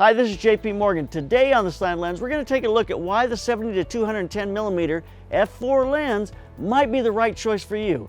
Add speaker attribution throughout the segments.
Speaker 1: Hi, this is JP Morgan. Today on the Slanted Lens, we're going to take a look at why the 70 to 210 millimeter f4 lens might be the right choice for you.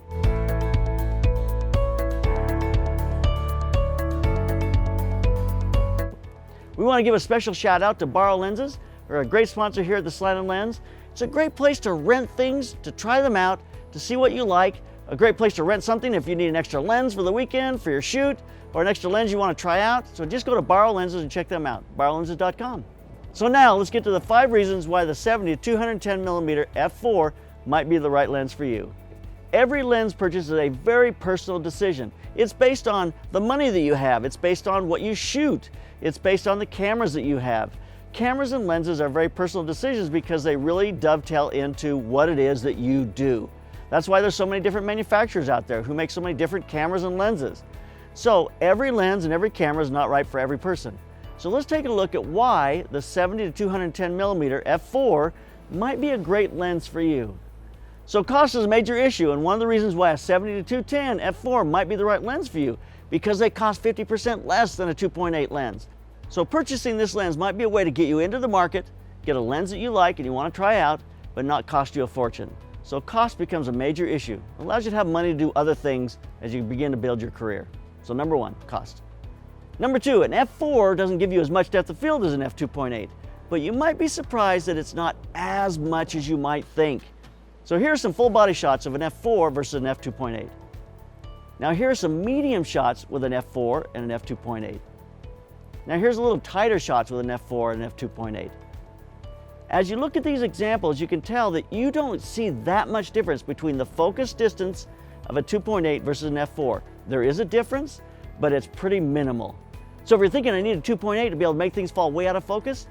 Speaker 1: We want to give a special shout out to Borrow Lenses. They're a great sponsor here at the Slanted Lens. It's a great place to rent things, to try them out, to see what you like. A great place to rent something if you need an extra lens for the weekend, for your shoot, or an extra lens you want to try out. So just go to Borrow Lenses and check them out, borrowlenses.com. So now let's get to the 5 reasons why the 70 to 210 millimeter f4 might be the right lens for you. Every lens purchase is a very personal decision. It's based on the money that you have. It's based on what you shoot. It's based on the cameras that you have. Cameras and lenses are very personal decisions because they really dovetail into what it is that you do. That's why there's so many different manufacturers out there who make so many different cameras and lenses. So every lens and every camera is not right for every person. So let's take a look at why the 70 to 210 millimeter f4 might be a great lens for you. So cost is a major issue, and one of the reasons why a 70 to 210 f4 might be the right lens for you, because they cost 50% less than a 2.8 lens. So purchasing this lens might be a way to get you into the market, get a lens that you like and you want to try out, but not cost you a fortune. So cost becomes a major issue. It allows you to have money to do other things as you begin to build your career. So number 1, cost. Number 2, an f4 doesn't give you as much depth of field as an f2.8, but you might be surprised that it's not as much as you might think. So here are some full body shots of an f4 versus an f2.8. Now here are some medium shots with an f4 and an f2.8. Now here's a little tighter shots with an f4 and an f2.8. As you look at these examples, you can tell that you don't see that much difference between the focus distance of a 2.8 versus an f4. There is a difference, but it's pretty minimal. So if you're thinking I need a 2.8 to be able to make things fall way out of focus,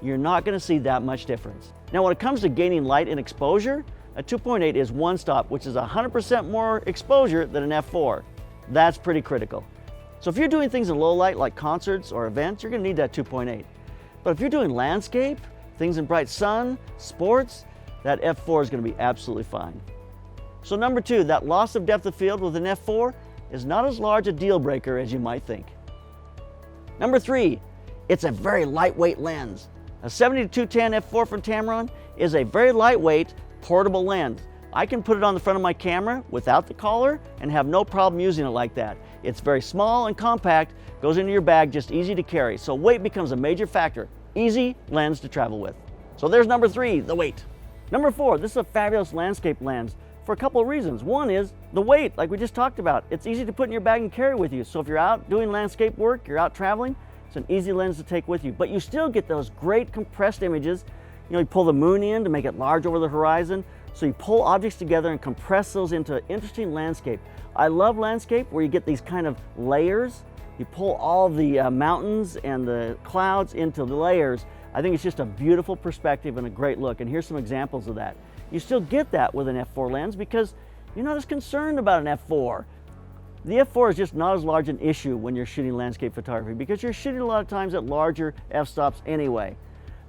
Speaker 1: you're not going to see that much difference. Now when it comes to gaining light and exposure, a 2.8 is one stop, which is 100% more exposure than an f4. That's pretty critical. So if you're doing things in low light like concerts or events, you're going to need that 2.8. But if you're doing landscape, things in bright sun, sports, that f4 is going to be absolutely fine. So number 2, that loss of depth of field with an f4 is not as large a deal breaker as you might think. Number 3, it's a very lightweight lens. A 70 to 210 f4 from Tamron is a very lightweight, portable lens. I can put it on the front of my camera without the collar and have no problem using it like that. It's very small and compact, goes into your bag, just easy to carry. So weight becomes a major factor. Easy lens to travel with. So there's number 3, the weight. Number 4, this is a fabulous landscape lens for a couple of reasons. One is the weight, like we just talked about. It's easy to put in your bag and carry with you. So if you're out doing landscape work, you're out traveling, it's an easy lens to take with you. But you still get those great compressed images. You know, you pull the moon in to make it large over the horizon. So you pull objects together and compress those into interesting landscape. I love landscape where you get these kind of layers. You pull all the mountains and the clouds into the layers. I think it's just a beautiful perspective and a great look. And here's some examples of that. You still get that with an f4 lens because you're not as concerned about an f4. The f4 is just not as large an issue when you're shooting landscape photography because you're shooting a lot of times at larger f-stops anyway.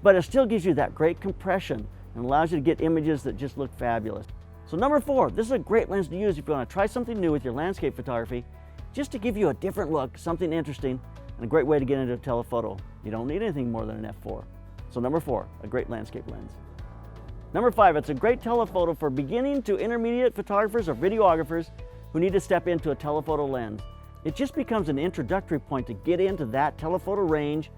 Speaker 1: But it still gives you that great compression and allows you to get images that just look fabulous. So number 4, this is a great lens to use if you want to try something new with your landscape photography, just to give you a different look, something interesting, and a great way to get into telephoto. You don't need anything more than an f4. So number 4, a great landscape lens. Number 5, it's a great telephoto for beginning to intermediate photographers or videographers who need to step into a telephoto lens. It just becomes an introductory point to get into that telephoto range,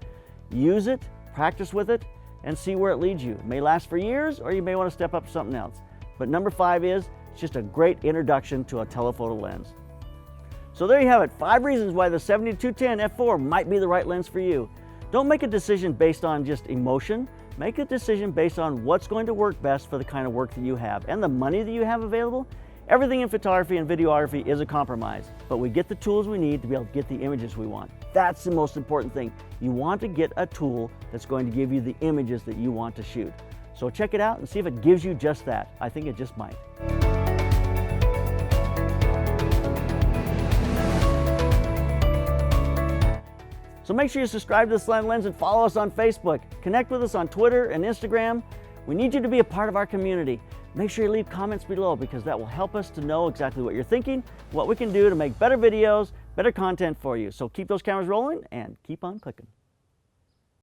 Speaker 1: use it, practice with it, and see where it leads you. It may last for years, or you may want to step up to something else. But number 5 is, it's just a great introduction to a telephoto lens. So there you have it, 5 reasons why the 70 to 210 f4 might be the right lens for you. Don't make a decision based on just emotion. Make a decision based on what's going to work best for the kind of work that you have and the money that you have available. Everything in photography and videography is a compromise, but we get the tools we need to be able to get the images we want. That's the most important thing. You want to get a tool that's going to give you the images that you want to shoot. So check it out and see if it gives you just that. I think it just might. So make sure you subscribe to the Slanted Lens and follow us on Facebook. Connect with us on Twitter and Instagram. We need you to be a part of our community. Make sure you leave comments below because that will help us to know exactly what you're thinking, what we can do to make better videos, better content for you. So keep those cameras rolling and keep on clicking.